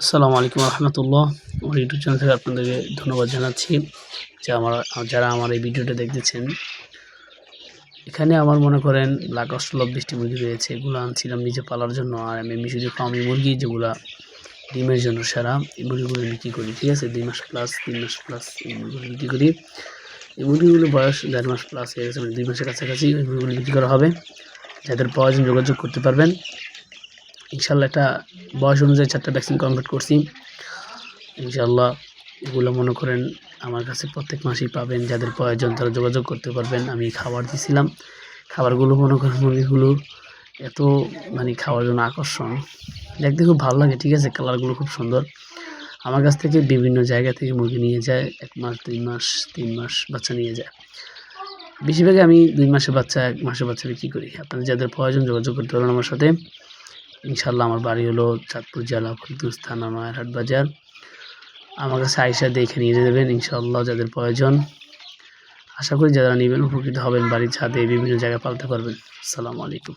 আসসালামু আলাইকুম রহমতুল্লাহ। আমার ইউটিউব চ্যানেল থেকে আপনাদেরকে ধন্যবাদ জানাচ্ছি যে যারা আমার এই ভিডিওটা দেখতেছেন। এখানে আমার মনে করেন লাখ অষ্টলভ 20টি মুরগি রয়েছে। এগুলো আনছিলাম নিজে পালার জন্য, আর আমি মিশরি ফার্মি মুরগি যেগুলা ডিমের জন্য সেরা, এই মুরগিগুলো বিক্রি করি। ঠিক আছে, 2 মাস প্লাস 3 মাস প্লাস এই মুরগিগুলো বিক্রি করি। এই মুরগিগুলো বয়স 1.5 মাস প্লাস হয়ে গেছে, মানে 2 মাসের কাছাকাছি। ওই মুরগিগুলো বিক্রি করা হবে। যাদের প্রয়োজন যোগাযোগ করতে পারবেন। ইনশাল্লাহ একটা বয়স অনুযায়ী 4টা ভ্যাকসিন কমপ্লিট করছি। ইনশাল্লাহ এগুলো মনে করেন আমার কাছে প্রত্যেক মাসেই পাবেন। যাদের প্রয়োজন তারা যোগাযোগ করতে পারবেন। আমি খাবার দিয়েছিলাম, খাবারগুলো মনে করেন মুরগিগুলো এত মানে খাওয়ার জন্য আকর্ষণ, দেখতে খুব ভালো লাগে। ঠিক আছে, কালারগুলো খুব সুন্দর। আমার কাছ থেকে বিভিন্ন জায়গা থেকে মুরগি নিয়ে যায়, 1 মাস 2 মাস 3 মাস বাচ্চা নিয়ে যায়। বেশিরভাগই আমি 2 মাসের বাচ্চা 1 মাসের বাচ্চা বিক্রি করি। আপনাদের যাদের প্রয়োজন যোগাযোগ করতে পারবেন আমার সাথে। ইনশাল্লাহ আমার বাড়ি হলো চাঁদপুর জেলা ফরিদগঞ্জ থানা নয়ারহাট বাজার। আমার কাছে আইসা দেখে নিয়ে যাবেন ইনশাআল্লাহ যাদের প্রয়োজন। আশা করি যারা নেবেন উপকৃত হবেন, বাড়ির ছাদে বিভিন্ন জায়গায় পালতে পারবেন। আসসালামু আলাইকুম।